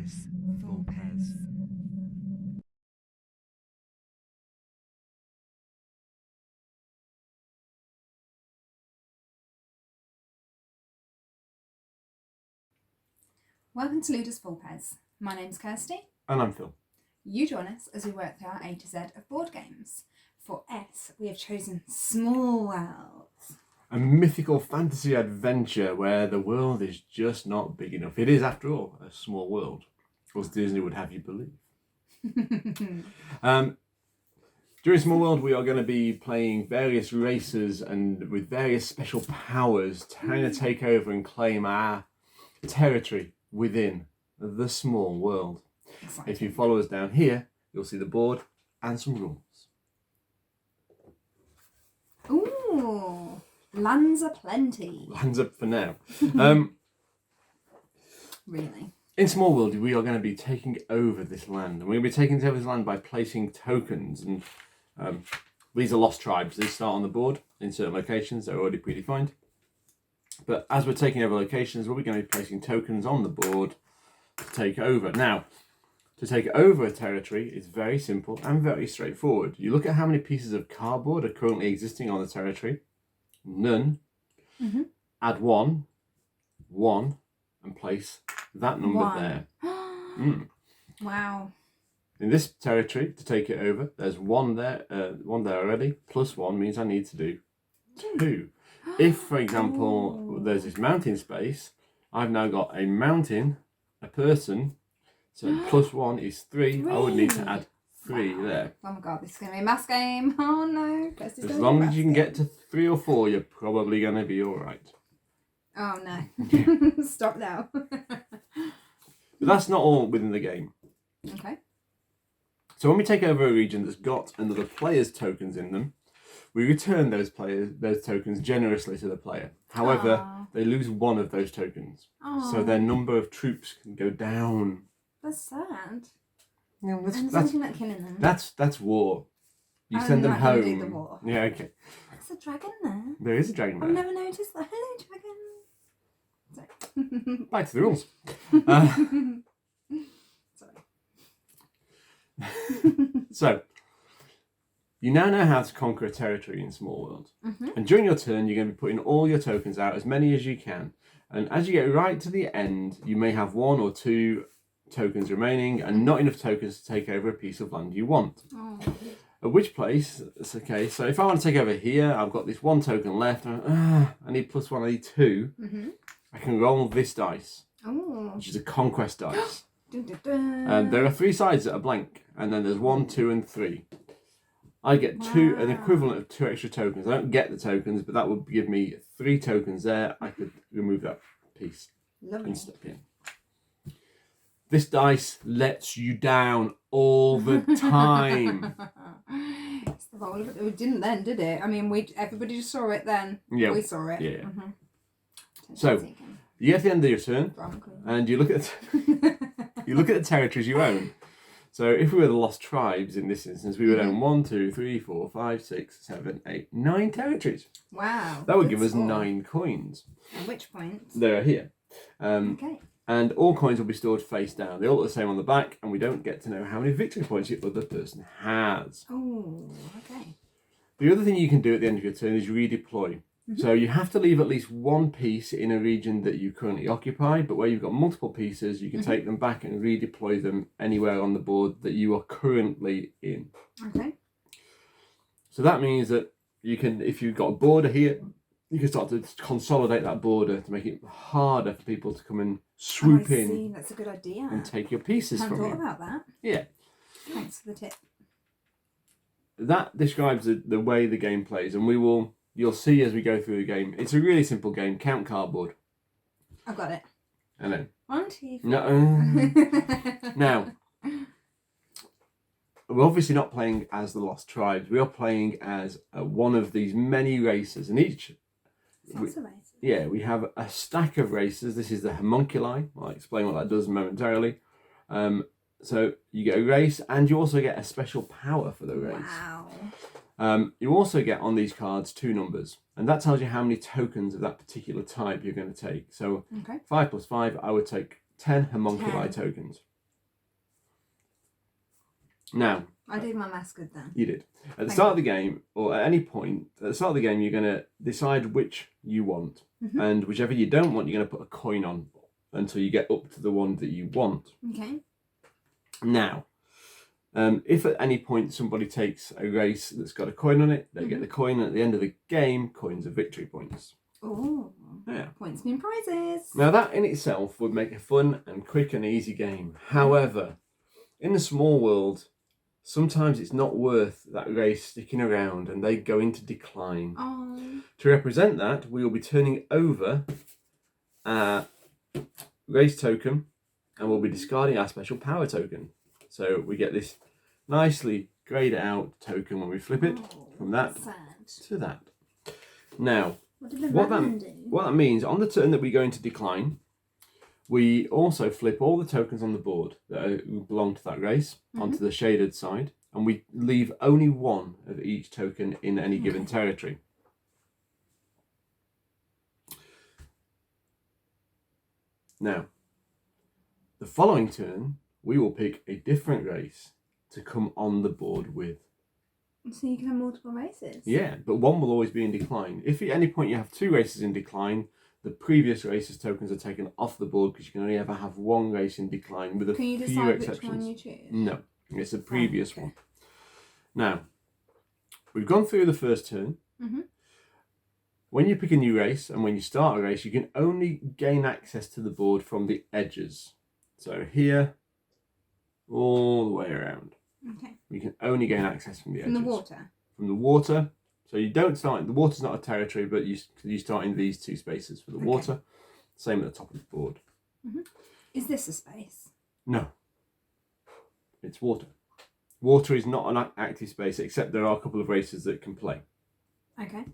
Ludus Vulpes. Welcome to Ludus Vulpes. My name's Kirsty. And I'm Phil. You join us as we work through our A to Z of board games. For S, we have chosen Small Worlds. A mythical fantasy adventure where the world is just not big enough. It is, after all, a small world, as Disney would have you believe. During Small World, we are going to be playing various races and with various special powers, trying to take over and claim our territory within the small world. Exciting. If you follow us down here, you'll see the board and some rules. Ooh, lands aplenty. Hands up for now. Really? In Small World, we are going to be taking over this land. And we're going to be taking over this land by placing tokens. And these are lost tribes. They start on the board in certain locations. They're already predefined. But as we're taking over locations, we're going to be placing tokens on the board to take over. Now, to take over a territory is very simple and very straightforward. You look at how many pieces of cardboard are currently existing on the territory. None. Mm-hmm. Add one, and place that number there. Wow. In this territory, to take it over, there's one there already. Plus one means I need to do two. If, for example, there's this mountain space, I've now got a mountain, a person, so plus one is three. I would need to add three there. Oh my god, this is going to be a mass game. Oh no. As long as you can get to 3 or 4, you're probably going to be alright. Oh no. Stop now. But that's not all within the game. Okay. So when we take over a region that's got another player's tokens in them, we return those tokens generously to the player. However, they lose one of those tokens. So their number of troops can go down. That's sad. Yeah, that's war. You Oh, send them right, home. do the war. Yeah, okay. There's a dragon there. There is a dragon there. I've never noticed that. Hello, dragon. Sorry. Back to the rules. Sorry. So, you now know how to conquer a territory in Small World. Mm-hmm. And during your turn, you're going to be putting all your tokens out, as many as you can. And as you get right to the end, you may have 1 or 2 tokens remaining and not enough tokens to take over a piece of land you want. Oh. At which place, it's okay, so if I want to take over here, I've got this 1 token left. I need plus 1, I need 2. Mm-hmm. I can roll this dice, Oh. which is a conquest dice. Dun, dun, dun. And there are 3 sides that are blank, and then there's 1, 2, and 3. I get an equivalent of 2 extra tokens. I don't get the tokens, but that would give me 3 tokens there. I could remove that piece. Lovely. And step in. This dice lets you down all the time. It's the roll of it. It didn't then, did it? I mean, everybody just saw it then. Yeah. We saw it. Yeah. Mm-hmm. So, you get to the end of your turn, and you look at the territories you own. So if we were the Lost Tribes in this instance, we would own 1, 2, 3, 4, 5, 6, 7, 8, 9 territories. Wow. That would give us 9 coins. At which point? They are here. Okay. And all coins will be stored face down. They all look the same on the back, and we don't get to know how many victory points the other person has. Oh, okay. The other thing you can do at the end of your turn is redeploy. Mm-hmm. So you have to leave at least 1 piece in a region that you currently occupy, but where you've got multiple pieces, you can take them back and redeploy them anywhere on the board that you are currently in. Okay. So that means that you can, if you've got a border here, you can start to consolidate that border to make it harder for people to come and swoop in. See. That's a good idea. And take your pieces I from hadn't you. thought about that. Yeah. Thanks for the tip. That describes the way the game plays, and you'll see as we go through the game. It's a really simple game. Count cardboard. I've got it. I know. 1, 2, 3. No. Now, we're obviously not playing as the Lost Tribes. We are playing as one of these many races, and each. We have a stack of races. This is the homunculi. I'll explain what that does momentarily. So you get a race, and you also get a special power for the race. Wow. You also get on these cards 2 numbers, and that tells you how many tokens of that particular type you're going to take. So 5 plus 5, I would take 10 homunculi tokens. Now, I did my maths good then. you did. At the start of the game, or at any point, at the start of the game, you're going to decide which you want. And whichever you don't want, you're going to put a coin on until you get up to the one that you want. Okay. Now, if at any point somebody takes a race that's got a coin on it, they get the coin, and at the end of the game, coins are victory points. Oh, yeah. Points mean prizes. Now that in itself would make a fun and quick and easy game. However, in the small world, sometimes it's not worth that race sticking around and they go into decline. Oh. To represent that, we will be turning over our race token and we'll be discarding our special power token. So we get this nicely greyed out token when we flip it from that to that. Now, what that means, on the turn that we go into decline, we also flip all the tokens on the board that belong to that race onto the shaded side, and we leave only one of each token in any given territory. Now, the following turn, we will pick a different race to come on the board with. So you can have multiple races? Yeah, but one will always be in decline. If at any point you have two races in decline, the previous race's tokens are taken off the board because you can only ever have one race in decline with a few exceptions. Can you decide which one you choose? No, it's the previous one. Now, we've gone through the first turn. When you pick a new race and when you start a race, you can only gain access to the board from the edges. So here, all the way around. Okay. You can only gain access from the edges. From the water? From the water. So you don't start, the water's not a territory, but you start in these two spaces for the water. Same at the top of the board. Is this a space? No. It's water. Water is not an active space, except there are a couple of races that can play. Okay.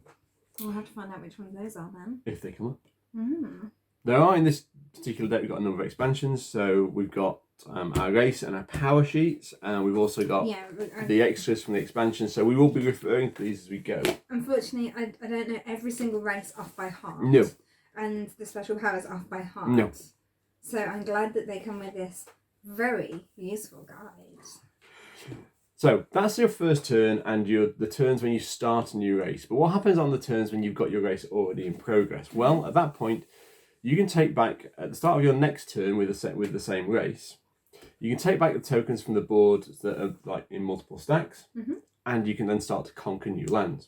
We'll have to find out which ones those are then. If they come up. There are, in this particular deck, we've got a number of expansions. So we've got our race and our power sheets, and we've also got the extras from the expansion. So we will be referring to these as we go. Unfortunately, I don't know every single race off by heart. No. And the special powers off by heart. No. So I'm glad that they come with this very useful guide. So that's your first turn and the turns when you start a new race. But what happens on the turns when you've got your race already in progress? Well, at that point, you can take back, at the start of your next turn with the same race, you can take back the tokens from the board that are like in multiple stacks, and you can then start to conquer new lands.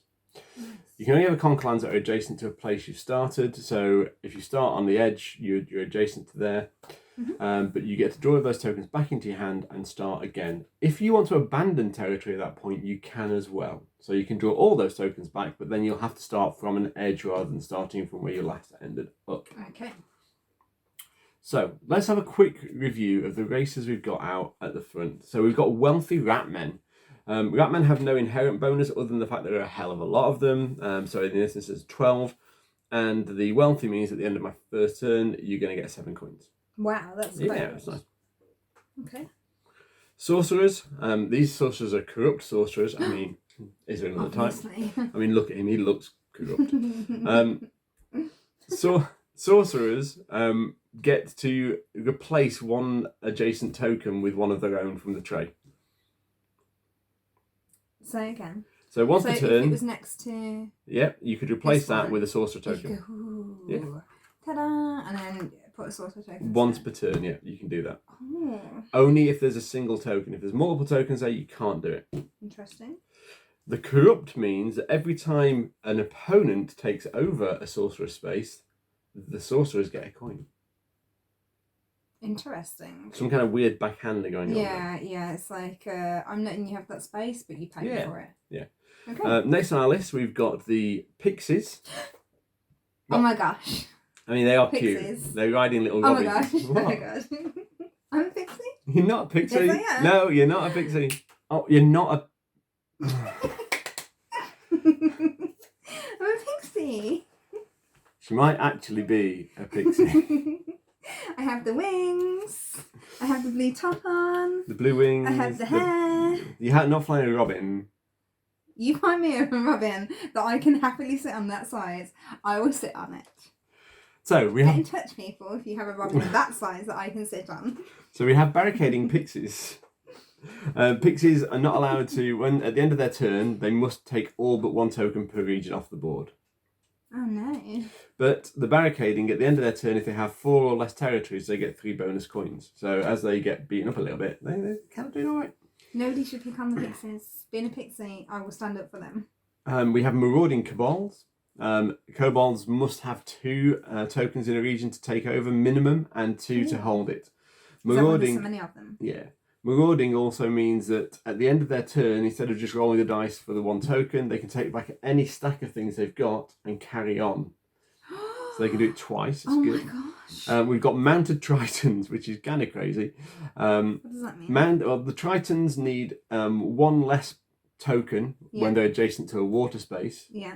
Nice. You can only ever conquer lands that are adjacent to a place you've started. So if you start on the edge, you're adjacent to there. But you get to draw those tokens back into your hand and start again. If you want to abandon territory at that point, you can as well. So you can draw all those tokens back, but then you'll have to start from an edge rather than starting from where you last ended up. Okay. So let's have a quick review of the races we've got out at the front. So we've got Wealthy Ratmen. Ratmen have no inherent bonus other than the fact that there are a hell of a lot of them. So in this instance, there's 12. And the Wealthy means at the end of my first turn, you're going to get 7 coins. Wow, that's great. Yeah, it's nice. Okay. Sorcerers. These sorcerers are corrupt sorcerers. I mean, is there another type? I mean, look at him. He looks corrupt. Sorcerers get to replace one adjacent token with one of their own from the tray. Say again. So once per turn, if it was next to... Yep, you could replace that with a sorcerer token. You go, ta-da, and then put a sorcerer token. Once per turn, yeah, you can do that. Oh. Only if there's a single token. If there's multiple tokens there, you can't do it. Interesting. The corrupt means that every time an opponent takes over a sorcerer space, the sorcerers get a coin. Interesting. Some kind of weird backhanding going on there. Yeah, it's like, I'm letting you have that space, but you pay for it. Yeah. Okay. Next on our list, we've got the Pixies. Oh my gosh. I mean, they are Pixies. cute. They're riding little robins. Oh my gosh. Oh my gosh. I'm a pixie? You're not a pixie. Yes, I am. No, you're not a pixie. Oh, you're not a... I'm a pixie. She might actually be a pixie. I have the wings. I have the blue top on. The blue wings. I have the hair. You're not flying a robin. You find me a robin that I can happily sit on that size. I will sit on it. So we Get in touch, people, if you have a robin that size that I can sit on. So we have barricading pixies. Pixies are not allowed to, when at the end of their turn, they must take all but one token per region off the board. Oh no. But the barricading, at the end of their turn, if they have 4 or less territories, they get 3 bonus coins. So as they get beaten up a little bit, they're kind of doing all right. Nobody should pick on the Pixies. Being a Pixie, I will stand up for them. We have Marauding Kobolds. Kobolds must have 2 tokens in a region to take over minimum and 2 to hold it. Marauding. So many of them. Yeah. Marauding also means that at the end of their turn, instead of just rolling the dice for the 1 token, they can take back any stack of things they've got and carry on. So they can do it twice. It's good. My gosh. We've got mounted Tritons, which is kind of crazy. What does that mean? The Tritons need 1 less token when they're adjacent to a water space. Yeah.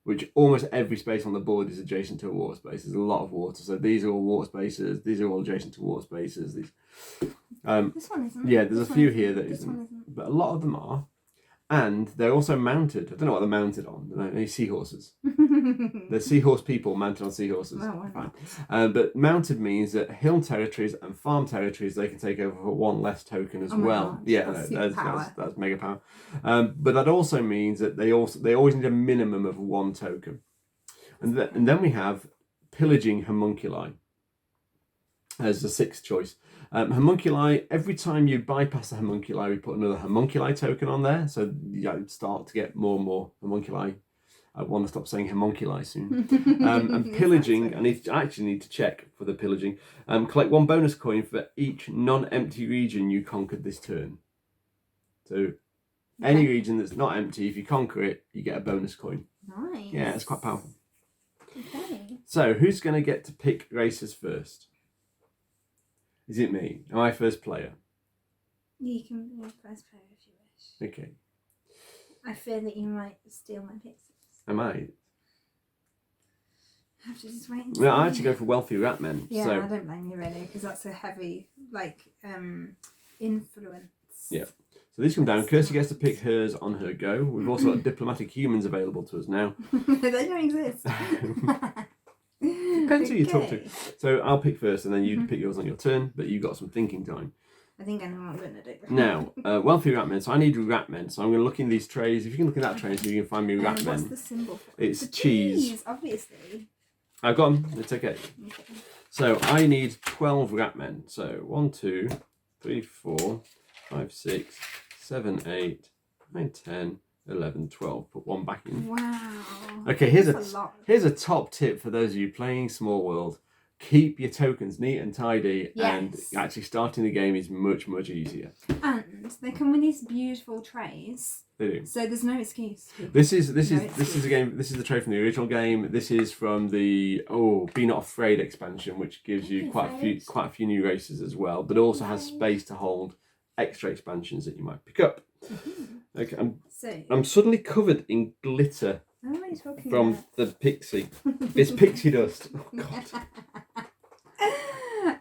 Which almost every space on the board is adjacent to a water space. There's a lot of water. So these are all water spaces. These are all adjacent to water spaces. This one isn't. Yeah, there's a few here that isn't. But a lot of them are. And they're also mounted. I don't know what they're mounted on. They're seahorses. They're seahorse people mounted on seahorses. Well, why not? But mounted means that hill territories and farm territories they can take over for 1 less token as well. God. Yeah, that's mega power. But that also means that they always need a minimum of 1 token. And then we have pillaging homunculi as the 6th choice. Homunculi, every time you bypass a homunculi, we put another homunculi token on there. So you start to get more and more homunculi. I want to stop saying homunculi soon. And pillaging, I actually need to check for the pillaging. Collect 1 bonus coin for each non-empty region you conquered this turn. So any region that's not empty, if you conquer it, you get a bonus coin. Nice. Yeah, it's quite powerful. Okay. So who's going to get to pick races first? Is it me? Am I first player? You can be first player if you wish. Okay. I fear that you might steal my Pixies. Am I? I have to just wait and see. No, I actually go for wealthy rat men. Yeah, So I don't blame you really, because that's a heavy, influence. yeah. So these come down. Kirsty gets to pick hers on her go. We've also got diplomatic humans available to us now. They don't exist. Depends who you talk to. So I'll pick first and then you pick yours on your turn, but you've got some thinking time. I think I know what I'm going to do. Now, wealthy ratmen. So I need ratmen. So I'm going to look in these trays. If you can look in that tray so you can find me ratmen. What's the symbol for? It's the cheese. Obviously. I've got them. It's okay. So I need 12 ratmen. So 1, 2, 3, 4, 5, 6, 7, 8, 9, 10, 11, 12. Put 1 back in. Wow. Okay, here's a top tip for those of you playing Small World. Keep your tokens neat and tidy, and actually starting the game is much, much easier. And they come with these beautiful trays. They do. So there's no excuse. This is a game. This is the tray from the original game. This is from the Be Not Afraid expansion, which gives you quite a few new races as well, but also has space to hold extra expansions that you might pick up. Okay, I'm suddenly covered in glitter from the pixie. It's pixie dust. Oh God.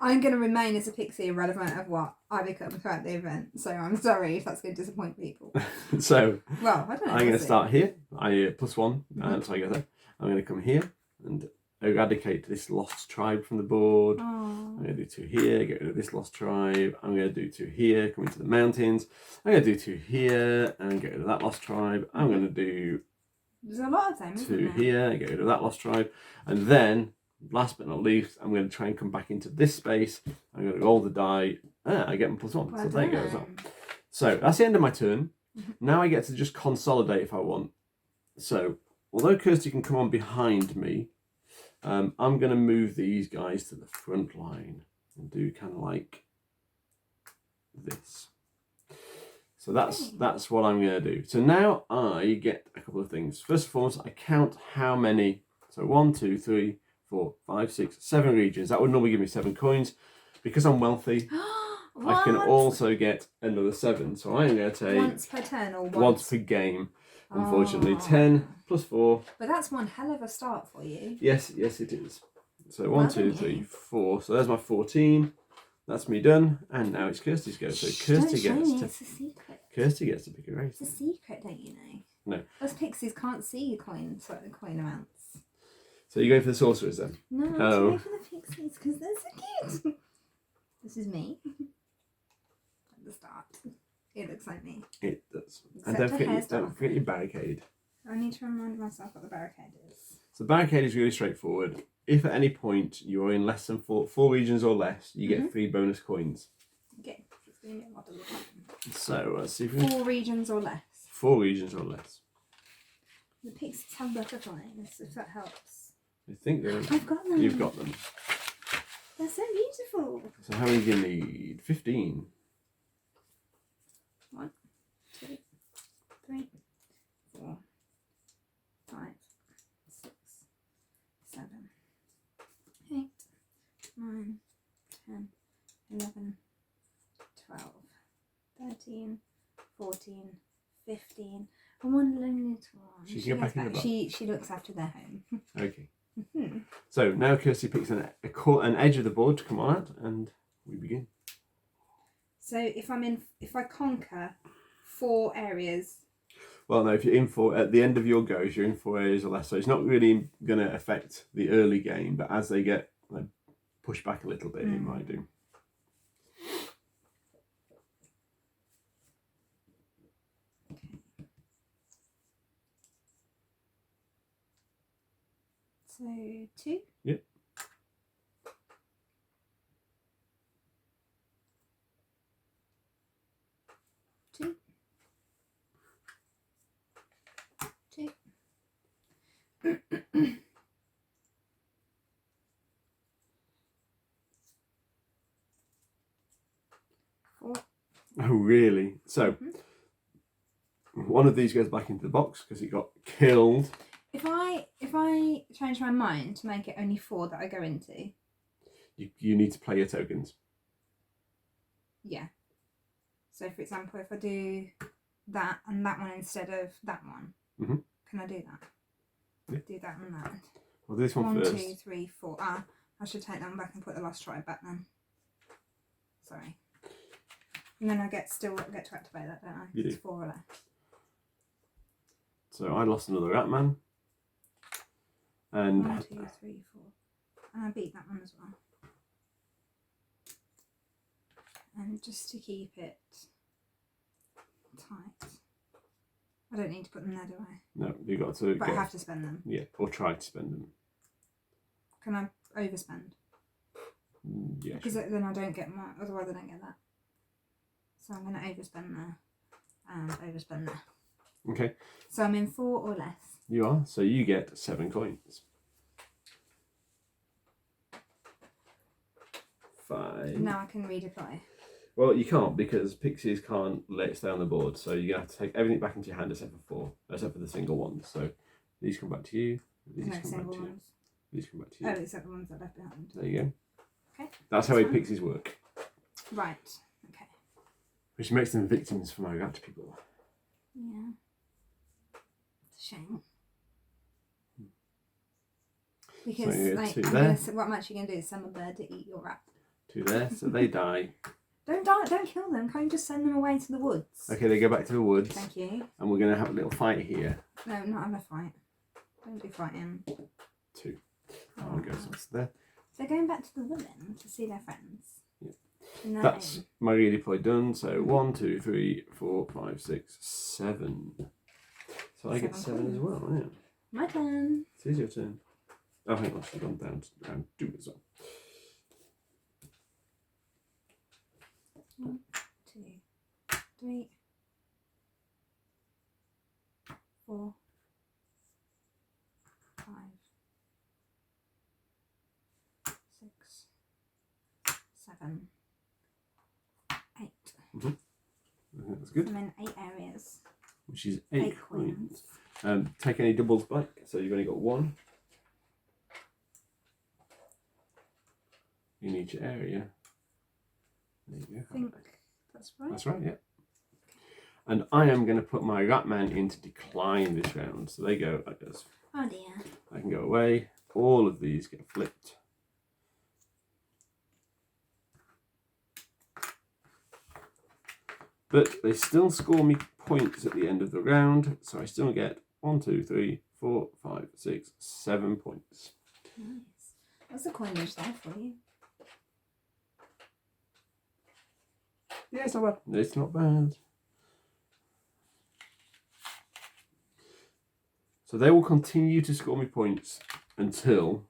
I'm going to remain as a pixie irrelevant of what I become throughout the event. So I'm sorry if that's going to disappoint people. So well, I don't know. I'm going to start here. I +1. So I go there. I'm going to come here and eradicate this lost tribe from the board. I'm going to do 2 here, get rid of this lost tribe. I'm going to do 2 here, come into the mountains. I'm going to do 2 here and get rid of that lost tribe. I'm going to do there's a lot of them, 2 here, get rid of that lost tribe. And then, last but not least, I'm going to try and come back into this space. I'm going to roll the die. I get them +1. So there you go as well. So that's the end of my turn. Now I get to just consolidate if I want. So, although Kirsty can come on behind me, I'm going to move these guys to the front line and do kind of like this. So that's what I'm going to do. So now I get a couple of things. First and foremost, I count how many. So 1, 2, 3, 4, 5, 6, 7 regions. That would normally give me 7 coins. Because I'm wealthy, I can also get another 7. So I'm going to take once per turn or once per game. Unfortunately, 10 +4. But that's one hell of a start for you. Yes, it is. So 1, 2, 3, 4. So there's my 14. That's me done. And now it's Kirsty's go. So Kirsty it's a secret. Kirsty gets to pick a race. It's a secret, don't you know? No. Us pixies can't see your coins, the coin amounts. So you go for the sorcerers then? No, I'm going for the pixies because they're so cute. This is me. At the start. It looks like me. It does. Except And her hair's don't forget your barricade. I need to remind myself what the barricade is. So the barricade is really straightforward. If at any point you are in less than four regions or less, you get 3 bonus coins. Okay. It's going to be a lot of the time. So let's see if we 4 regions or less. 4 regions or less. The pixies have butterflies, if that helps. I think I've got them. you've got them. They're so beautiful. So how many do you need? 15. 1, 2, 3, 4, 5, 6, 7, 8, 9, 10, 11, 12, 13, 14, 15. And one lonely little one. She can go back in the box. She looks after their home. Okay. So now Kirsty picks an edge of the board to come on out, and we begin. So if I conquer 4 areas. Well, no, if you're in 4, at the end of your goes, you're in 4 areas or less. So it's not really going to affect the early game, but as they get pushed back a little bit, it might do. So 2. Yep. 2. 2. 4. Oh, really? So one of these goes back into the box because it got killed. If I change my mind to make it only 4 that I go into. You need to play your tokens. Yeah. So for example, if I do that and that one instead of that one, can I do that? Yeah. Do that and that. Well, this one 1, first. 2, 3, 4. Ah, I should take that one back and put the last tribe back then. Sorry. And then I still get to activate that, don't I? You do. It's 4 or less. So I lost another Ratman. And 1, 2, 3, 4. And I beat that one as well. And just to keep it tight. I don't need to put them there, do I? no, you got to. But I have to spend them. Yeah, or try to spend them. Can I overspend? Yeah. Because Sure. then I don't get my. Otherwise, I don't get that. So I'm going to overspend there and overspend there. Okay. So I'm in 4 or less. You are. So you get 7 coins. 5. Now I can redeploy. Well, you can't because Pixies can't let it stay on the board. So you're going to have to take everything back into your hand except for 4. Except for the single ones. So these come back to you. These No come back single to you. ones. These come back to you. Oh, except the ones that I left behind. There you go. Okay. That's how fine. Pixies work. Right. Okay. Which makes them victims for my rat people. Yeah. It's a shame. Because So 2 there. what I'm actually going to do is send a bird to eat your rat. 2 there. So they die. Don't die, don't kill them. Can't you just send them away to the woods? Okay, they go back to the woods. Thank you. And we're going to have a little fight here. No, not have a fight. Don't do fighting. 2. I'll go there. They're going back to the women to see their friends. Yeah. That's my redeploy done. So 1, 2, 3, 4, 5, 6, 7. So I get 7 as well, yeah. My turn. It is your turn. Oh, hang on, she's gone down to round 2 as well. 1, 2, 3, 4, 5, 6, 7, 8. I think that's good. I'm in 8 areas. Which is 8 8 coins. Take any doubles back. So you've only got 1 in each area. There you go. I think that's right. That's right, yeah. And I am going to put my Ratman into decline this round. So they go like this. Oh dear. I can go away. All of these get flipped. But they still score me points at the end of the round. So I still get 1, 2, 3, 4, 5, 6, 7 points. Nice. What's the coinage there for you? Yeah, it's not bad. It's not bad. So they will continue to score me points until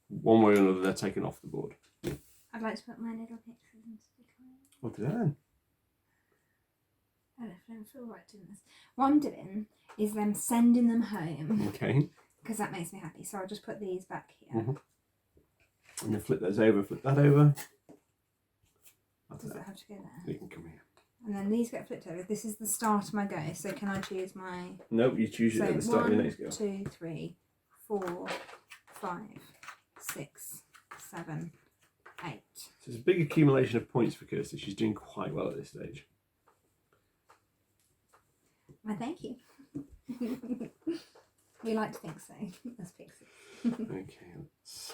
one way or another they're taken off the board. I'd like to put my little pictures into the card. What do that then? I don't feel right doing this. What I'm doing is them sending them home. Okay. Because that makes me happy. So I'll just put these back here. And then flip those over, flip that over. Does it have to go there? You can come here. And then these get flipped over. This is the start of my go. So can I choose my... Nope, you choose it at the start of your next go. 1, 2, 3, 4, 5, 6, 7, 8. So it's a big accumulation of points for Kirsty. She's doing quite well at this stage. Well, thank you. We like to think so. That's Pixies. Okay, let's...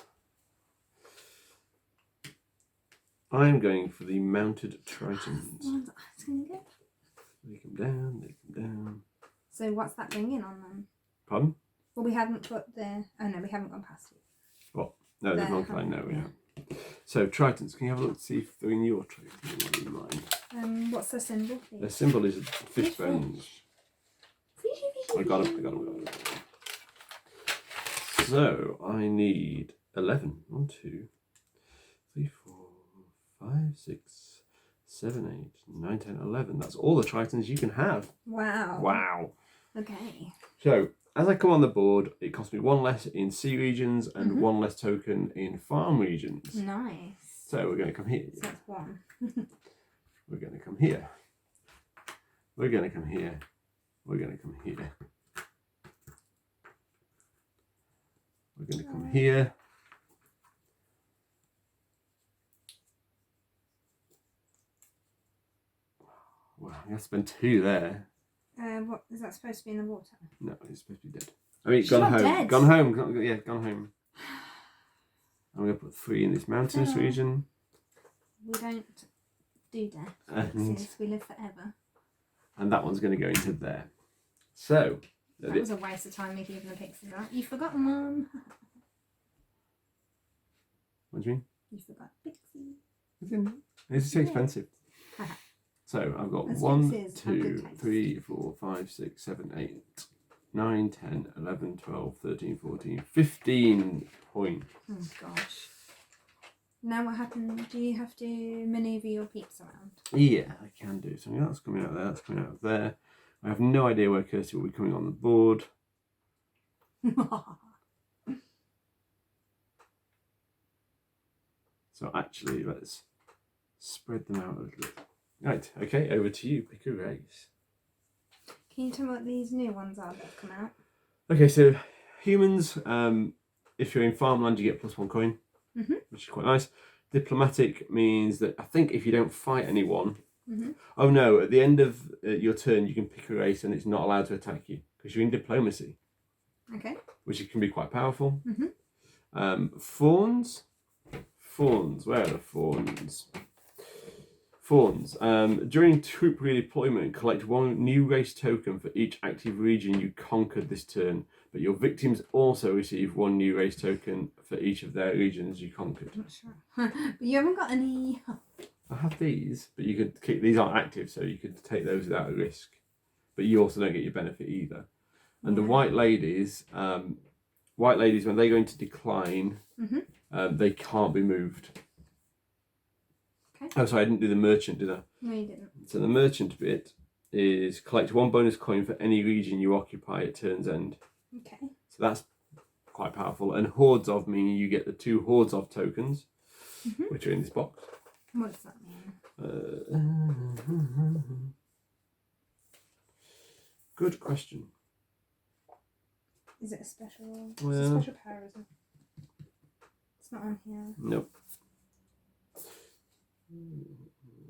I'm going for the mounted tritons. They come down, they come down. So what's that bringing on them? Pardon? Well, we haven't put the... Oh no, we haven't gone past it. What? No, there's not line. No, we haven't. So tritons, can you have a look to see if they're in your trait or in mine? What's their symbol, please? Their symbol is fish bones. I got them. So I need 11. 1, 2, 3, 4, 5, 6, 7, 8, 9, 10, 11. That's all the tritons you can have. Wow. Wow. Okay. So as I come on the board, it costs me 1 less in sea regions and 1 less token in farm regions. Nice. So we're going to come here. So that's 1. We're going to come here. We're going to come here. We're going to come here. We're going to come here. Wow, you have to spend 2 there. What is that supposed to be in the water? No, it's supposed to be dead. I mean, She's gone not home. dead. Gone home. Yeah, gone home. I'm going to put 3 in this mountainous region. We don't do death. And, We live forever. and that one's going to go into there. So That was a waste of time me leaving the Pixies out. You forgot one. What do you mean? You forgot Pixies. It's too expensive. So I've got That's 1, Pixies. Have 2, good taste. 3, 4, 5, 6, 7, 8, 9, 10, 11, 12, 13, 14, 15 points. Oh gosh. Now what happens? Do you have to manoeuvre your peeps around? Yeah, I can do. So that's coming out of there, that's coming out of there. I have no idea where Kirsty will be coming on the board. So actually, let's spread them out a little bit. Right, okay, over to you. Pick a race. Can you tell me what these new ones are that have come out? Okay, so humans, if you're in farmland, you get +1 coin, which is quite nice. Diplomatic means that I think if you don't fight anyone, oh no, at the end of your turn, you can pick a race and it's not allowed to attack you because you're in diplomacy. Okay. Which can be quite powerful. Fawns. Fawns. Where are the fawns? Fawns. During troop redeployment, collect 1 new race token for each active region you conquered this turn, but your victims also receive 1 new race token for each of their regions you conquered. I'm not sure. But you haven't got any... I have these, but you could keep these aren't active, so you could take those without a risk. But you also don't get your benefit either. And the white ladies, when they go into decline, they can't be moved. Okay. Oh, sorry, I didn't do the merchant, did I? No, you didn't. So the merchant bit is collect 1 bonus coin for any region you occupy at turn's end. Okay. So that's quite powerful. And hordes of meaning you get the 2 hordes of tokens, which are in this box. What does that mean? Good question. Is it a special? Well, it's a special power, isn't it? It's not on here. Nope.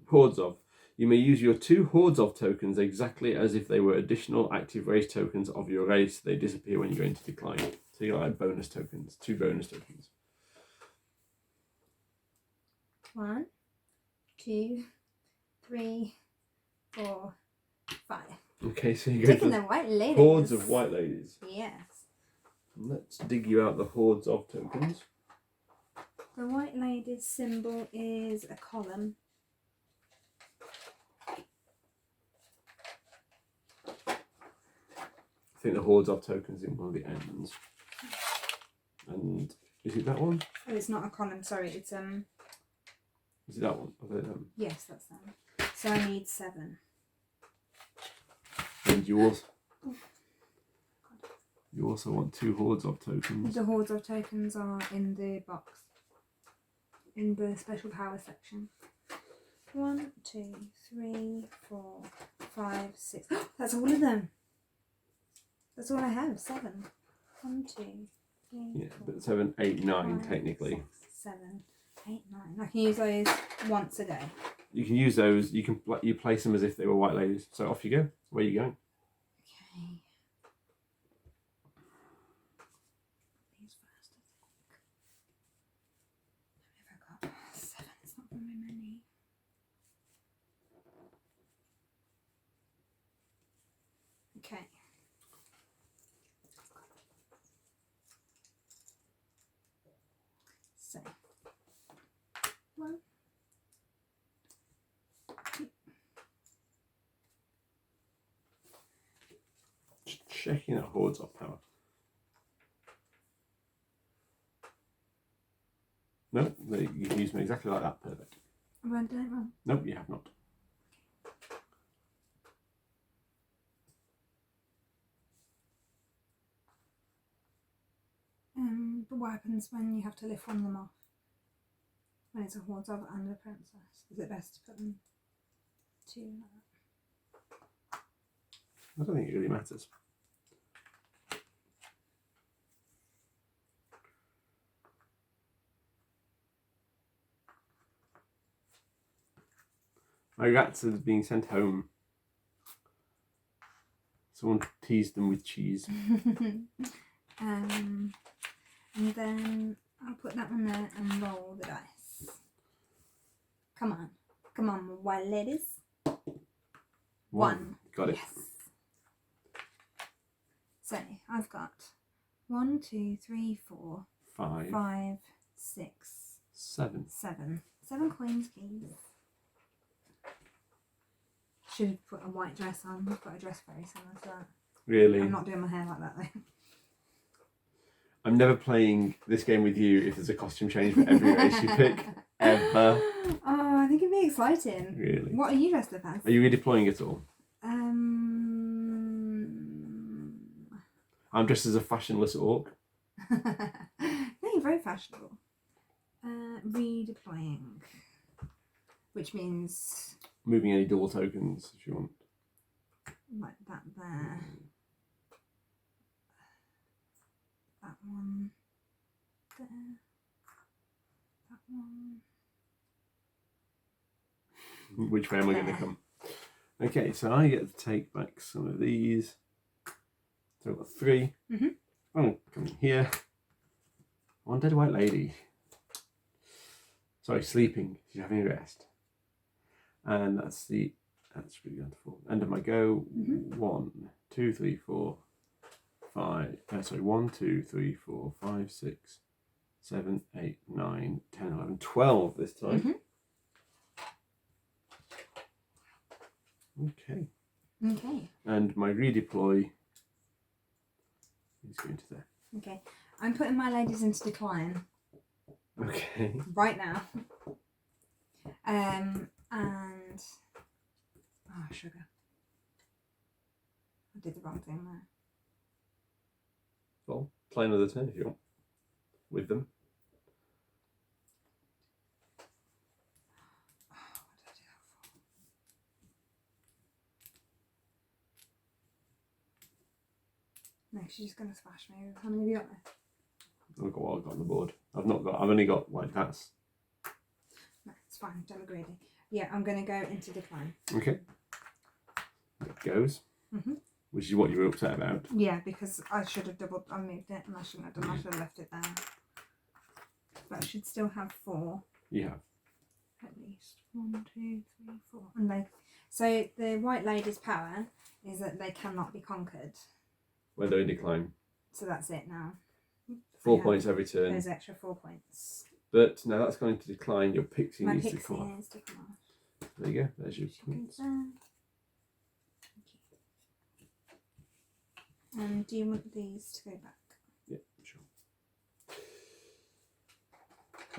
Hordes of. You may use your 2 hordes of tokens exactly as if they were additional active race tokens of your race. They disappear when you go into decline. So you got like bonus tokens, 2 bonus tokens. 1, 2, 3, 4, 5. Okay, so you go Taking for the white ladies. hordes of white ladies. Yes. Let's dig you out the hordes of tokens. The white lady's symbol is a column. think the hordes of tokens in one of the ends. And is it that one? Oh, it's not a column. Sorry, it's Is it that one? Yes, that's that one. So I need 7. And you also want 2 hordes of tokens. The hordes of tokens are in the box, in the special power section. 1, 2, 3, 4, 5, 6. That's all of them. That's all I have. 7. 1, 2, 3. Yeah, 4, but 7, 8, 9 5, technically. 6, 7, 8, 9. I can use those once a day. You can use those. You place them as if they were white ladies. So off you go. Where are you going? Okay. These first, I think. How many have I got? 7. It's not very many. Okay. So 1, 2. Just checking that hordes of power. No, you can use them exactly like that. Perfect. Have I done it wrong? Nope, you have not. But what happens when you have to lift one of them off? When it's a hordes of and a princess? Is it best to put them 2 like that? I don't think it really matters. My rats are being sent home. Someone teased them with cheese. And then I'll put that one there and roll the dice. Come on. Come on, white ladies. 1. Got it. Yes. So I've got 1, 2, 3, 4, 5, 6, 7. 7. 7 coins, please. Should have put a white dress on. I've got a dress very similar to that. Really? I'm not doing my hair like that though. I'm never playing this game with you if there's a costume change for every race you pick, ever. Oh, I think it'd be exciting. Really? What are you dressed up as? Are you redeploying at all? I'm dressed as a fashionless orc. No, you're very fashionable. Redeploying. Which means... Moving any double tokens if you want. Like that there. That one. There. That one. Which way am I going to come? Okay, so I get to take back some of these. So I've got 3. Mm-hmm. Oh, come in here. One dead white lady. Sorry, sleeping. She's having a rest. And that's really going to fall. End of my go. 1, 2, 3, 4, 5. 1, 2, 3, 4, 5, 6, 7, 8, 9, 10, 11, 12 this time. Okay. Okay. And my redeploy is going to there. Okay. I'm putting my ladies into decline. Okay. Right now. And sugar. I did the wrong thing there. Well, play another turn if you want. With them. What did I do that for? No, she's just gonna smash me. How many have you got left? Look at what I've got on the board. I've only got like that's. No, it's fine, don't be greedy. Yeah, I'm gonna go into decline. Okay. It goes. Which is what you were upset about. Yeah, because I should have I moved it and I shouldn't have done. I should have left it there. But I should still have 4. You have. At least 1, 2, 3, 4. And so the white lady's power is that they cannot be conquered. When they're in decline. So that's it now. 4 points every turn. Those extra 4 points. But now that's going to decline. Your pixie My needs pixie to come off. needs to come off. There you go. There's your points. And do you want these to go back? Yeah, sure.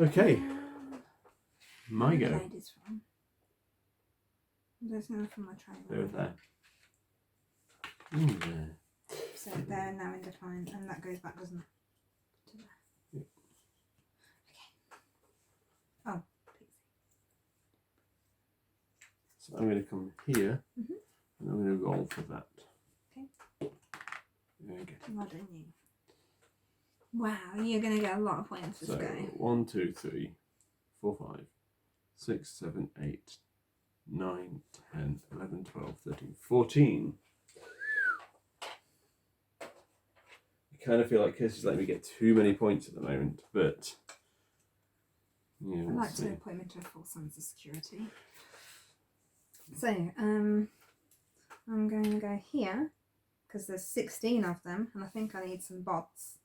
Okay, my Where are go. the ladies from? There's none from my trailer. They're there. There. So they're now in decline, and that goes back, doesn't it? To there. Yep. Okay. Oh, Pixie. So I'm going to come here, Mhm. and I'm going to roll for that. Okay. There we go. Well done, you. Wow, you're going to get a lot of points this So go. 1, 2, 3, 4, 5, 6, 7, 8, 9, 10, 11, 12, 13, 14. I kind of feel like Kirsty's letting me get too many points at the moment, but yeah, I'd we'll like see. to put him into a full sense of security. So, I'm going to go here because there's 16 of them, and I think I need some bots.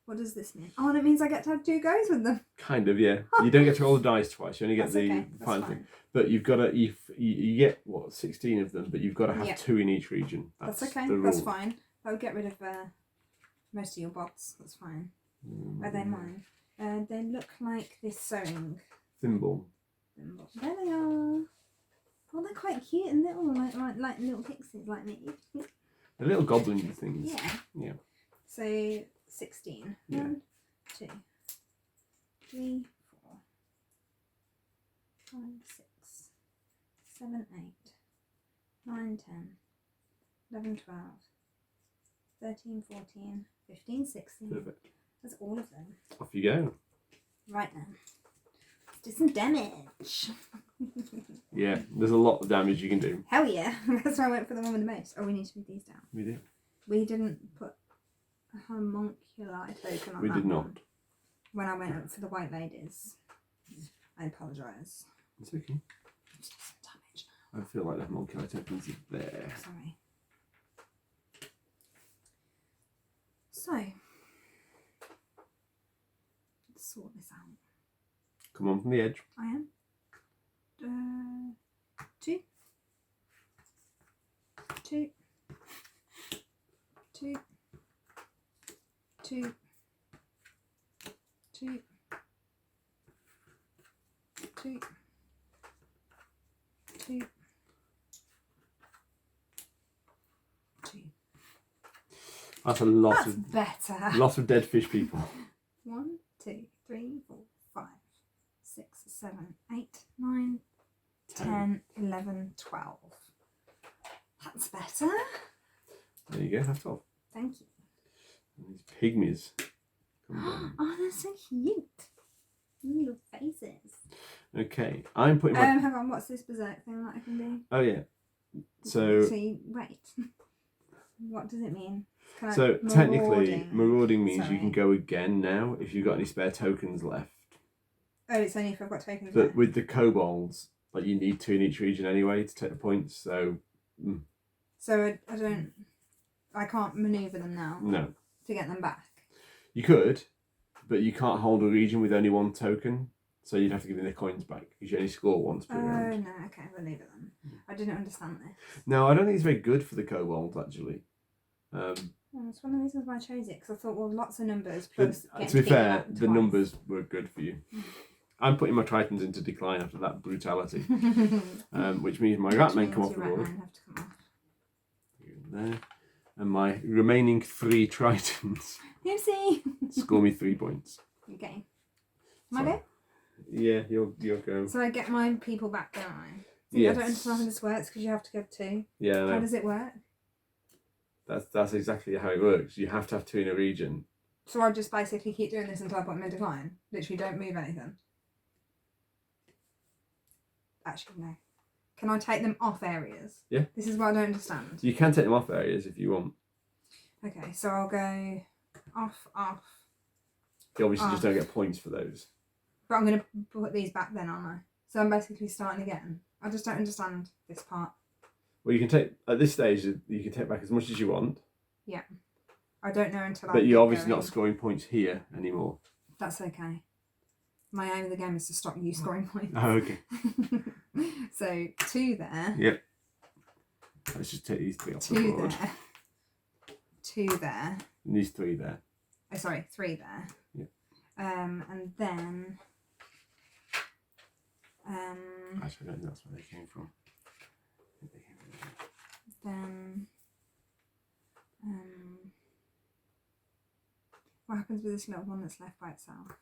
What does this mean? Oh, and it means I get to have 2 goes with them. Kind of, yeah. You don't get to roll the dice twice. You only get That's the okay. That's final fine. thing. But you've got to you get what 16 of them, but you've got to have Yeah. 2 in each region. That's okay. The rule. That's fine. I'll get rid of most of your bots. That's fine. Are they mine? They look like this sewing Thimble. thimble. There they are. Oh, they're quite cute and little, like little pixies, like me. The little goblin things. Yeah. Yeah. So 16. Yeah. 1, 2, 3, 4, 5, 6, 7, 8, 9, 10, 11, 12, 13, 14, 15, 16. Perfect. That's all of them. Off you go. Right then. Let's do some damage. Yeah, there's a lot of damage you can do. Hell yeah. That's why I went for the one with the most. Oh, we need to move these down. We did. We didn't put a homunculi token on We that did not. one. When I went up for the white ladies. I apologise. It's okay. Just do some damage now. I feel like the homunculi tokens are there. Sorry. So, let's sort this out. Come on from the edge. I am. 2. 2. 2. 2. 2. 2. 2. 2. That's a lot That's of better. lots of dead fish people. 1, 2, 3, 4, 5, 6, 7, 8, 9, 10, 11, 12. That's better. There you go. That's 12. Thank you. And these pygmies. Come down. Oh, they're so cute. Little faces. Okay, I'm putting my. Hang on. What's this berserk thing that I can do? Oh yeah. So Wait. What does it mean? Can I- so technically, marauding. marauding means you Sorry. can go again now if you've got any spare tokens left. Oh, it's only if I've got tokens But left. with the kobolds, like you need 2 in each region anyway to take the points. So So I can't manoeuvre them now no, to get them back. you could, but you can't hold a region with only 1 token. So you'd have to give them their coins back because you only score once per Oh round. no, okay, we'll leave it then. I didn't understand this. No, I don't think it's very good for the kobolds actually. Well, that's one of the reasons why I chose it, because I thought, well, lots of numbers But plus getting to be beaten fair, up the twice. numbers were good for you. I'm putting my Tritons into decline after that brutality, which means my rat men come off the Your rat board. men have to come off. There. And my remaining 3 Tritons Oopsie! score me 3 points. Okay. My Sorry. go? Yeah, you'll go. So I get my people back, don't I? See, I don't Yes. understand how this works because you have to give 2. Yeah, How no, does it work? that's exactly how it works. You have to have 2 in a region. So I just basically keep doing this until I put them in decline? Literally don't move anything? Actually, no. Can I take them off areas? Yeah. This is what I don't understand. You can take them off areas if you want. Okay, so I'll go off. You obviously just don't get points for those. But I'm going to put these back then, aren't I? So I'm basically starting again. I just don't understand this part. Well, you can take, at this stage, you can take back as much as you want, I don't know until I but you're get obviously going. not scoring points here anymore. That's okay. My aim of the game is to stop you scoring points. Oh, okay. So 2 there. Yep. Let's just take these 3 off the 2 board. there. 2 there. And these 3 there. Oh, sorry, 3 there. Yeah. And then Actually, I don't think that's where they came from. then what happens with this little one that's left by itself?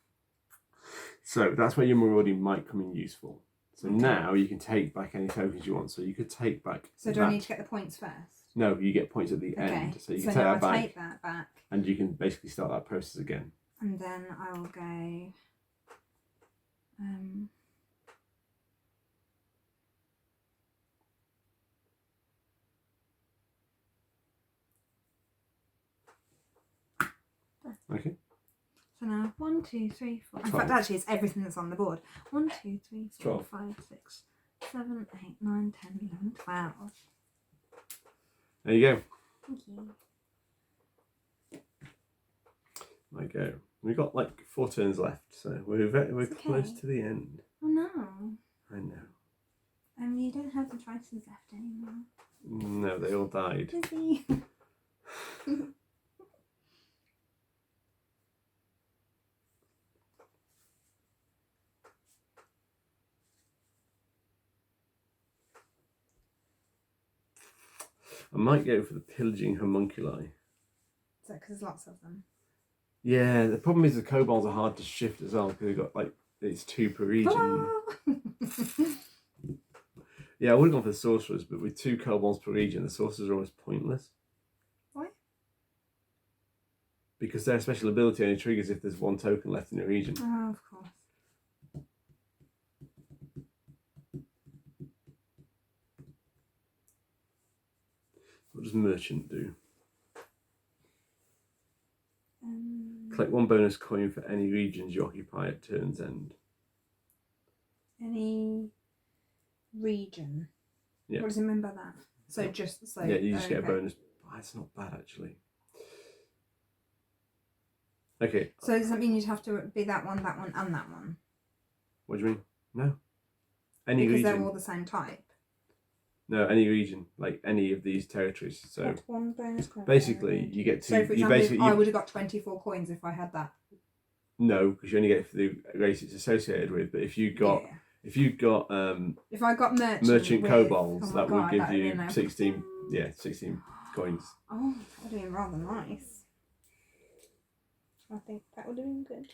So that's where your Marauding might come in useful. So Okay. now you can take back any tokens you want. So you could take back. So do I need to get the points first? No, you get points at the Okay. end. So you So can take now that back. take that back. And you can basically start that process again. And then I will go. Okay. So now 1, 2, 3, 4. In 12. fact, actually, it's everything that's on the board. 1, 2, 3, 4, 12. 5, 6, 7, 8, 9, 10, 11, 12. There you go. Thank you. There you go. We've got like 4 turns left, so we're It's close okay. to the end. Oh no. I know. You don't have the choices left anymore. No, they all died. Busy. I might go for the pillaging homunculi. Is that because there's lots of them? Yeah, the problem is the kobolds are hard to shift as well because they've got like it's 2 per region. Yeah, I would have gone for the sorcerers, but with 2 kobolds per region, the sorcerers are almost pointless. Why? Because their special ability only triggers if there's 1 token left in the region. Oh, of course. What does merchant do? Collect 1 bonus coin for any regions you occupy at turn's end. Any region. Yeah. What does it mean by that? So Yeah. just so Yeah, you just get a okay. bonus. Oh, that's not bad actually. Okay. So does that mean you'd have to be that one, and that one? What do you mean? No. Any Because region. they're all the same type. No, any region, like any of these territories. So What's 1 bonus coin? basically, you get 2. So for you example, basically I would have got 24 coins if I had that. No, because you only get it for the race it's associated with. But if you got Yeah. if you got If I got merchant with, kobolds, oh my that God, would give that'd you be like, 16. Yeah, 16 coins. Oh, that would have been rather nice. I think that would have been good.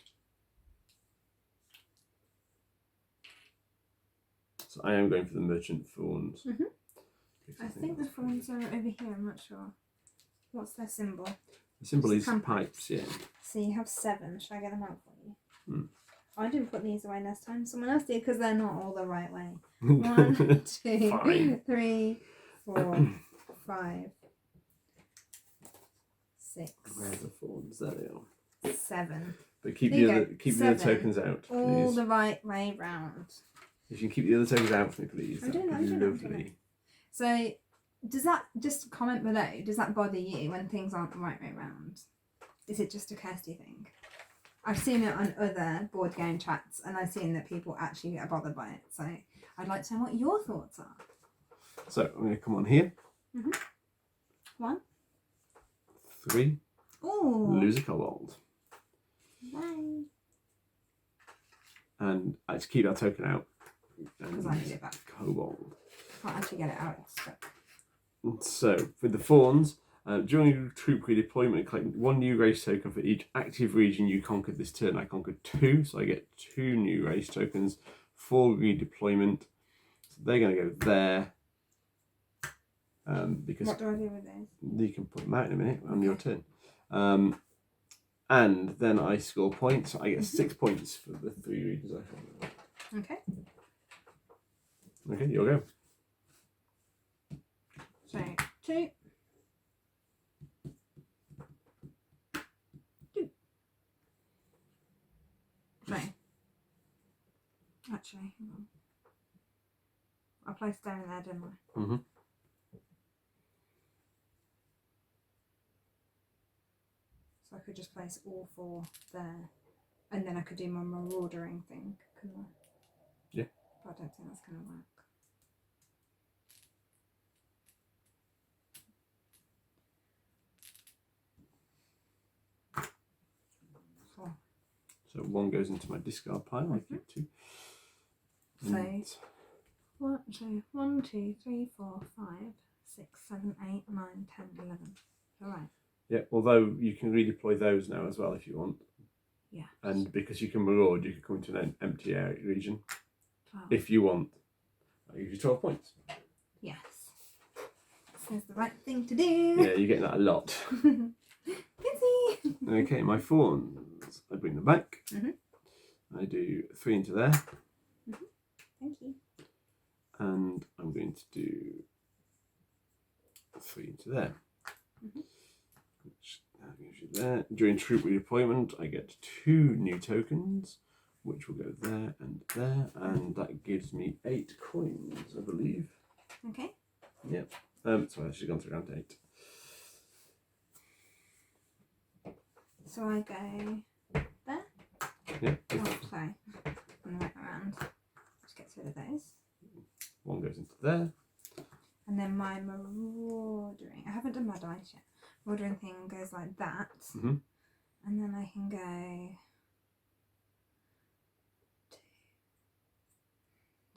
So I am going for the merchant thorns. Mhm. I think the thorns are over here. I'm not sure. What's their symbol? The symbol is Hand pipes. Yeah. So you have 7. Should I get them out for you? Hmm. I didn't put these away last time. Someone else did because they're not all the right way. 1, 2, Fine. 3, 4, 5, 6, Where's the thorns? There they are. 7. But keep There you the other go. keep the other 7. tokens out, All please. the right way round. If you can keep the other tokens out for me, please. I'm That'd doing be it, I'm doing it. lovely. So, does that, just comment below, does that bother you when things aren't the right way round? Is it just a Kirsty thing? I've seen it on other board game chats and I've seen that people actually get bothered by it. So, I'd like to know what your thoughts are. So I'm going to come on here. 1. 3. Oh. Lose a kobold. Bye. And I just keep that token out. Because I need it back. Kobold. Can't actually get it out, it's stuck. So, with the fawns, during your troop redeployment, collect 1 new race token for each active region you conquered this turn. I conquered 2, so I get 2 new race tokens for redeployment. So they're going to go there. Because What do I do with those? you can put them out in a minute on your turn. And then I score points. I get 6 points for the 3 regions I conquered. Okay. Okay, you'll go. So, 2. 2. 3. Actually, hang on. I placed down there, didn't I? Mm-hmm. So I could just place all 4 there. And then I could do my marauding thing, couldn't I? Yeah. But I don't think that's going to work. So 1 goes into my discard pile. I keep 2. And So 1, 2, 3, 4, 5, 6, 7, 8, 9, 10, 11. All right. yeah, although you can redeploy those now as well if you want. Yeah. And because you can maraud, you can come into an empty area region 12. if you want. I give you 12 points. Yes. This is the right thing to do. Yeah, you're getting that a lot. Busy. Okay, my fawns. I bring them back. I do 3 into there. Thank you. And I'm going to do 3 into there. Which that gives you there. During troop redeployment, I get 2 new tokens, which will go there, and that gives me 8 coins, I believe. Okay. Yep. Sorry, I should have gone through round 8. So I go there. Yeah. Oh, sorry. And right around. Just get rid of those. 1 goes into there. And then my marauding. I haven't done my dice yet. Marauding thing goes like that. And then I can go.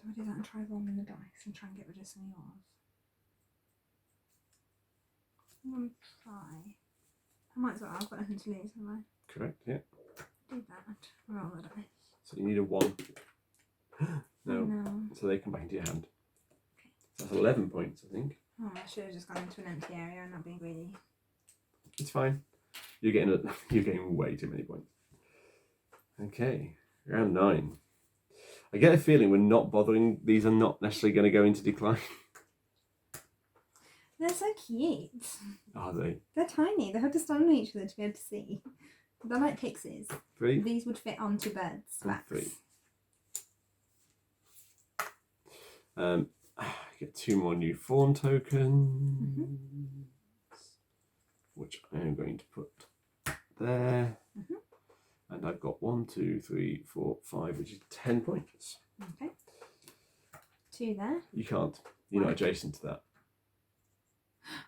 Do I do that and try rolling the dice and try and get rid of some of yours? I'm going to try. I might as well. I've got nothing to lose, have I? Correct, yeah. Do that. Roll the dice. So you need a 1. No. Oh, no. So they come back into your hand. So that's 11 points, I think. Oh, I should have just gone into an empty area and not been greedy. It's fine. You're getting way too many points. Okay, round 9. I get a feeling we're not bothering. These are not necessarily going to go into decline. They're so cute. Are they? They're tiny. They have to stand on each other to be able to see. They're like pixies. 3. These would fit onto birds' And backs. 3. I get 2 more new fawn tokens, which I am going to put there. And I've got 1, 2, 3, 4, 5, which is 10 points. Okay. 2 there. You can't. You're not adjacent to that.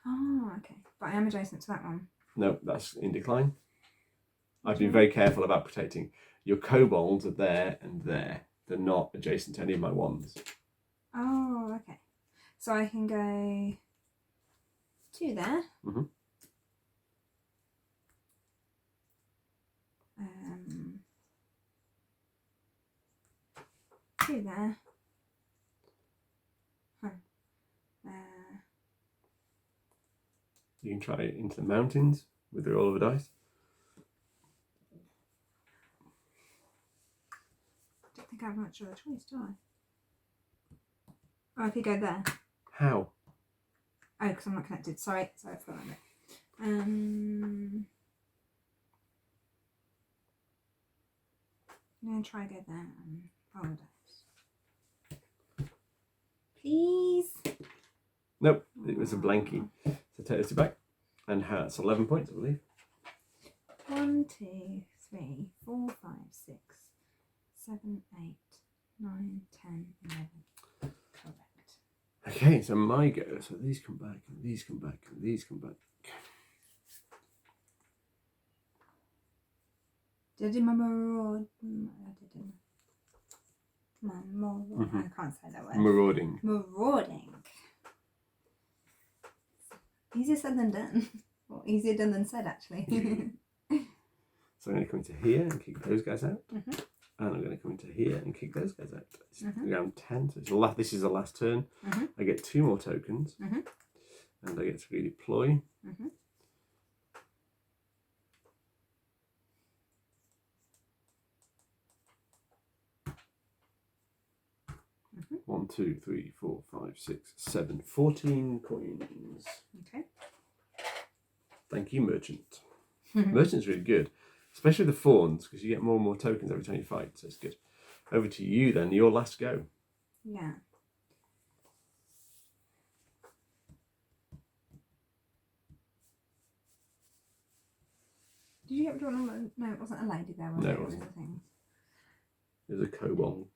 Oh, okay. But I am adjacent to that one. No, that's in decline. I've been very careful about protecting. Your kobolds are there and there. They're not adjacent to any of my wands. Oh, okay. So I can go 2 there. 2 there. You can try it into the mountains with the roll of a dice. I don't think I have much of a choice, do I? Oh, I could go there. How? Oh, because I'm not connected. Sorry, I forgot that bit. I'm going to try go there and roll the dice. Please. Nope, it was a blankie. So take this back. And it's 11 points, I believe. 1, 2, 3, 4, 5, 6, 7, 8, 9, 10, 11. Correct. Okay, so my go. So these come back, and these come back, and these come back. Did I do my maraud? I didn't. My maraud. I can't say that word. Marauding. Marauding. Easier said than done. Or easier done than said, actually. So I'm going to come into here and kick those guys out. And I'm going to come into here and kick those guys out. It's round 10. So it's this is the last turn. I get 2 more tokens. And I get to redeploy. 1, 2, 3, 4, 5, 6, 7, 14 coins. Okay. Thank you, Merchant. Merchant's really good, especially the fawns, because you get more and more tokens every time you fight, so it's good. Over to you then, your last go. Yeah. Did you get one? No, it wasn't a lady there, was No, it? it wasn't. Was a thing. It was a kobold.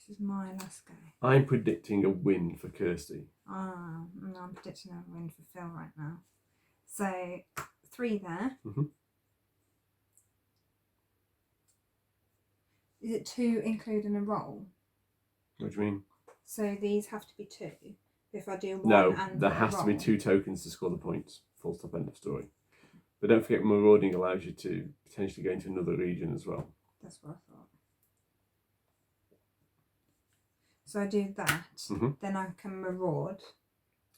This is my last go. I'm predicting a win for Kirsty. No, I'm predicting a win for Phil right now. So 3 there. Mhm. Is it 2 including a roll? What do you mean? So these have to be 2. If I do 1 No, and there a has to be roll. 2 tokens to score the points. Full stop, end of story. But don't forget, Marauding allows you to potentially go into another region as well. That's what I thought. So I do that, then I can maraud.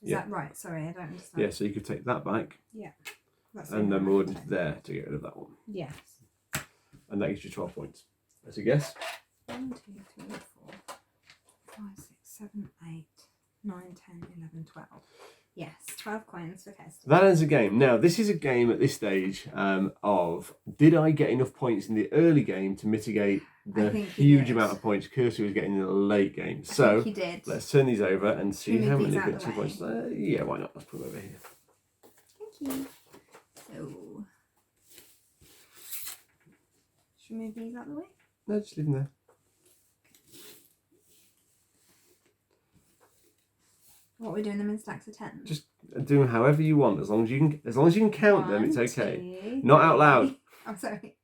Is that right? Sorry, I don't understand. Yeah, so you could take that back. Yeah. That's and then maraud into there to get rid of that one. Yes. And that gives you 12 points. That's a guess. 1, 2, 3, 4, 5, 6, 7, 8, 9, 10, 11, 12. Yes, 12 coins for Kirsty. That ends the game. Now, this is a game at this stage of, did I get enough points in the early game to mitigate the huge amount of points Kirsty was getting in the late game? I think you did. Let's turn these over and see how many bits of points. Yeah, why not? Let's put them over here. Thank you. So, should we move these out of the way? No, just leave them there. What, we're doing them in stacks of 10? Just do them however you want, as long as you can count them. It's okay. 2, Not out loud. I'm sorry.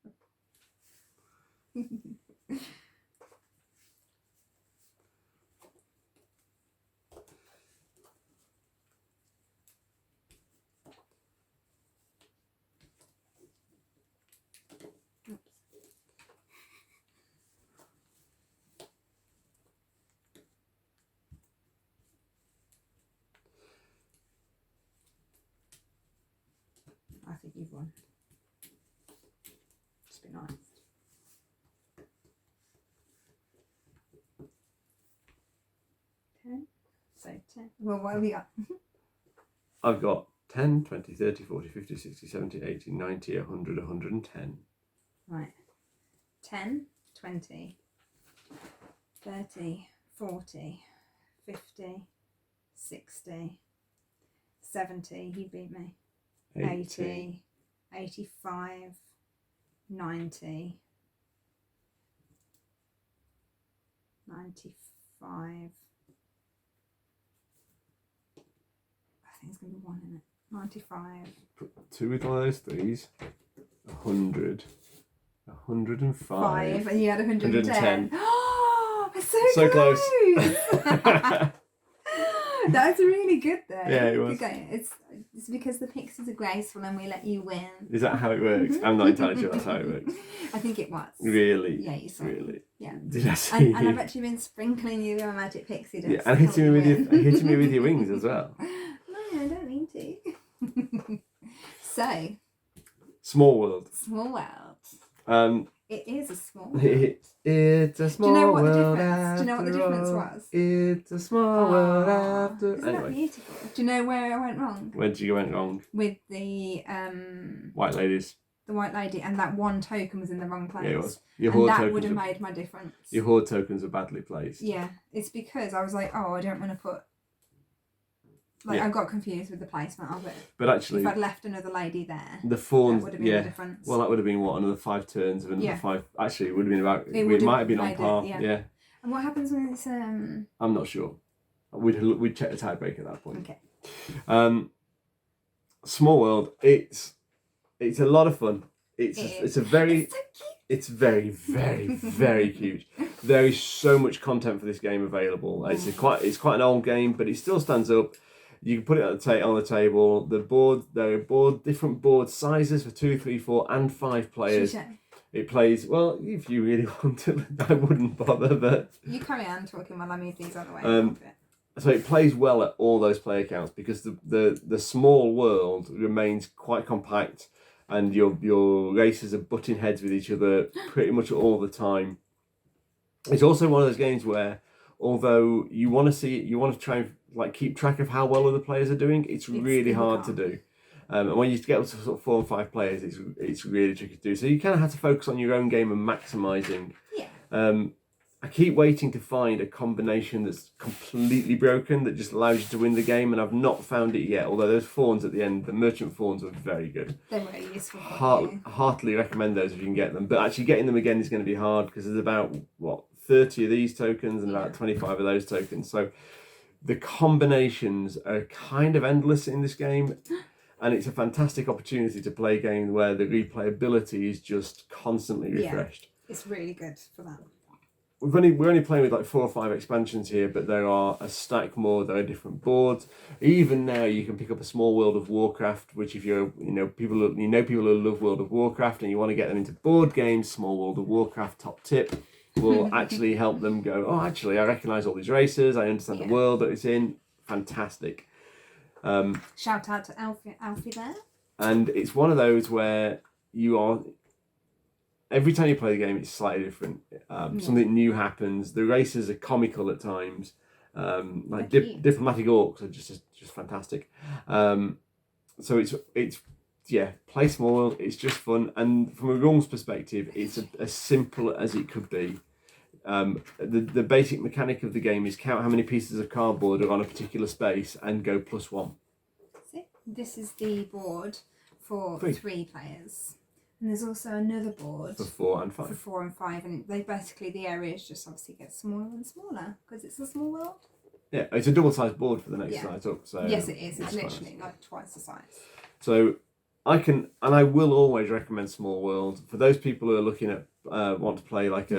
I think you've won. Just be nice. So 10. Well, what have we got? I've got 10, 20, 30, 40, 50, 60, 70, 80, 90, 100, 110. Right. 10, 20, 30, 40, 50, 60, 70. You beat me. 80, 85, 90, 95. I think it's going to be 1 in it. 95. Put 2 with one of those 3s. 100. 105. 5, and you had 110. 110. Oh, So close. close. That's really good though. Yeah, it was. Okay, it's because the Pixies are graceful and we let you win. Is that how it works? I'm not entirely sure that's how it works. I think it was. Really? Yeah, you saw. Really? Yeah. Did I see? And I've actually been sprinkling you with a magic pixie dust. Yeah, and hitting me with your wings as well. No, I don't mean to. So. Small world. Small world. It is a small world. It's a small world. Do you know what the difference was? It's a small world after. Isn't that beautiful? Do you know where I went wrong? Where did you go wrong? With the White ladies. The white lady, and that one token was in the wrong place. Yeah, it was. And that would have made my difference. Your horde tokens are badly placed. Yeah, it's because I was like, oh, I don't want to put. Like, I got confused with the placement of it. But actually, if I'd left another lady there, the fawns, that would have been the difference. Well, that would have been what, another 5 turns of another 5. Actually, it would have been about. It might have been on par. Yeah. And what happens when it's I'm not sure. We'd check the tiebreak at that point. Okay. Small world. It's a lot of fun. It's very very very cute. There is so much content for this game available. It's quite an old game, but it still stands up. You can put it on the table. There are different board sizes for 2, 3, 4, and 5 players. It plays well. If you really want to, I wouldn't bother. But you carry on talking while I move these out of the way. So it plays well at all those player counts because the small world remains quite compact, and your races are butting heads with each other pretty much all the time. It's also one of those games where, although you want to try and keep track of how well other players are doing, it's really hard to do. And when you get up to sort of 4 or 5 players, it's really tricky to do. So you kind of have to focus on your own game and maximising. Yeah. I keep waiting to find a combination that's completely broken that just allows you to win the game, and I've not found it yet. Although those fawns at the end, the merchant fawns, were very good. They were useful. Heartily recommend those if you can get them. But actually getting them again is going to be hard because there's about 30 of these tokens and Yeah. about 25 of those tokens. So the combinations are kind of endless in this game. And it's a fantastic opportunity to play a game where the replayability is just constantly refreshed. Yeah, it's really good for that. We're only playing with like 4 or 5 expansions here, but there are a stack more. There are different boards. Even now, you can pick up a small World of Warcraft, which if you're people who love World of Warcraft and you want to get them into board games, small World of Warcraft top tip will actually help them go. Oh, actually, I recognise all these races. I understand the world that it's in. Fantastic. Shout out to Alfie there. And it's one of those where you are. Every time you play the game, it's slightly different. Something new happens. The races are comical at times. Diplomatic orcs are just fantastic. So it's play small. It's just fun, and from a rules perspective, it's as simple as it could be. The basic mechanic of the game is count how many pieces of cardboard are on a particular space and go +1. See, this is the board for 3 players. And there's also another board for 4 and 5. For 4 and 5, and the areas just obviously get smaller and smaller because it's a small world. Yeah, it's a double-sized board for the next size up. So yes, it is. It's literally like twice the size. So I will always recommend Small World for those people who are looking at want to play like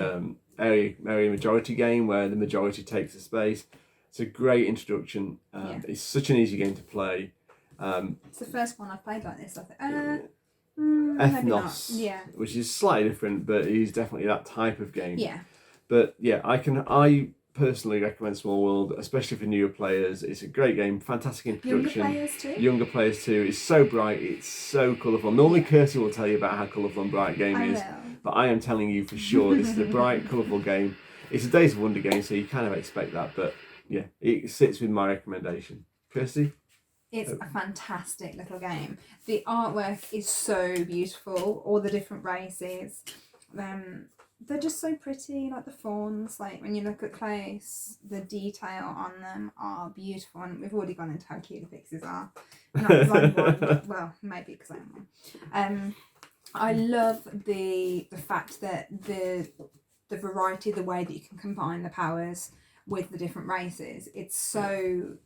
area majority game where the majority takes the space. It's a great introduction. It's such an easy game to play. It's the first one I've played like this. I think. Ethnos, which is slightly different, but it is definitely that type of game. Yeah. But I personally recommend Small World, especially for newer players. It's a great game, fantastic introduction. Younger players too. It's so bright, it's so colourful. Normally Kirsty will tell you about how colourful and bright a game is, but I am telling you for sure this is a bright, colourful game. It's a Days of Wonder game, so you kind of expect that, but yeah, it sits with my recommendation. Kirsty? It's a fantastic little game. The artwork is so beautiful. All the different races. They're just so pretty, like the fawns. Like when you look at close, the detail on them are beautiful. And we've already gone into how cute the Pixies are. Not because I'm one, but, well, maybe because I'm one. I love the fact that the variety, the way that you can combine the powers with the different races. It's so...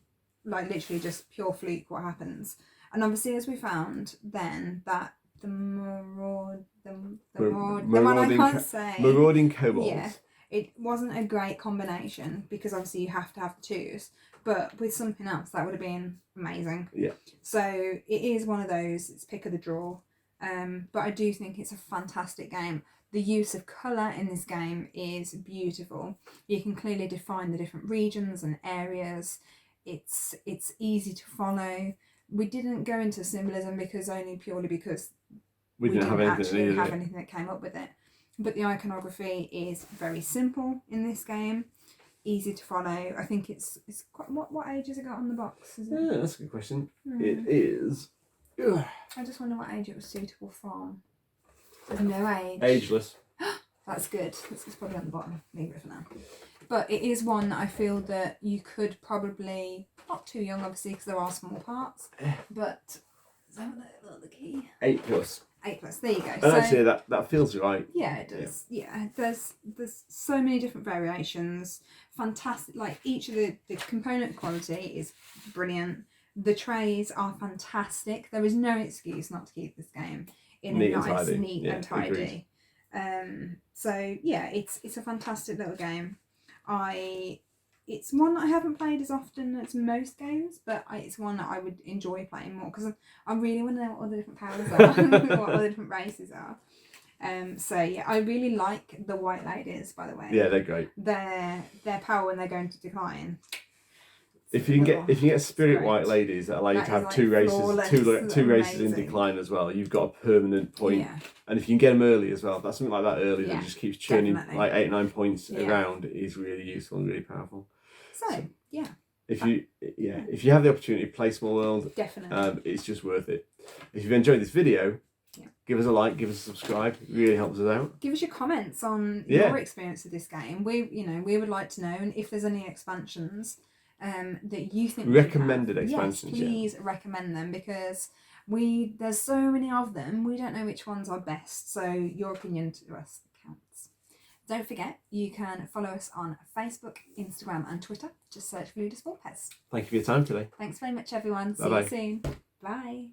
like literally just pure fluke what happens. And obviously as we found then that the one I can't say. Marauding kobolds. Yeah. It wasn't a great combination because obviously you have to have the twos. But with something else that would have been amazing. Yeah. So it is one of those, it's pick of the draw. But I do think it's a fantastic game. The use of colour in this game is beautiful. You can clearly define the different regions and areas. It's easy to follow. We didn't go into symbolism purely because we didn't have anything that came up with it. But the iconography is very simple in this game, easy to follow. I think it's quite, what age has it got on the box? Is it? Yeah, that's a good question. It is. I just wonder what age it was suitable from. There's no age. Ageless. That's good. It's probably on the bottom. Leave it for now. But it is one that I feel that you could probably, not too young obviously because there are small parts, but is that the key? 8+. 8+, there you go. And actually that feels right. Yeah, it does. Yeah, there's so many different variations. Fantastic, like each of the component quality is brilliant. The trays are fantastic. There is no excuse not to keep this game in a nice, neat and tidy. So yeah, it's a fantastic little game. It's one that I haven't played as often as most games, but it's one that I would enjoy playing more because I really want to know what all the different powers are, what all the different races are. So yeah, I really like the white ladies, by the way. Yeah, they're great. Their power when they're going to decline. If you can get spirit white ladies that allow you to have two races in decline as well, you've got a permanent point. Yeah. And if you can get them early as well, that's something like that early that just keeps churning like 8 or 9 points around is really useful and really powerful. So yeah. If you have the opportunity to play Small World, definitely, it's just worth it. If you've enjoyed this video, give us a like, give us a subscribe. It really helps us out. Give us your comments on your experience with this game. We would like to know, and if there's any expansions that you think recommended expansions, please recommend them because there's so many of them. We don't know which ones are best, so your opinion to us counts. Don't forget, you can follow us on Facebook, Instagram and Twitter. Just search for Ludus Vulpes. Thank you for your time today. Thanks very much, everyone. See Bye-bye. you soon. Bye.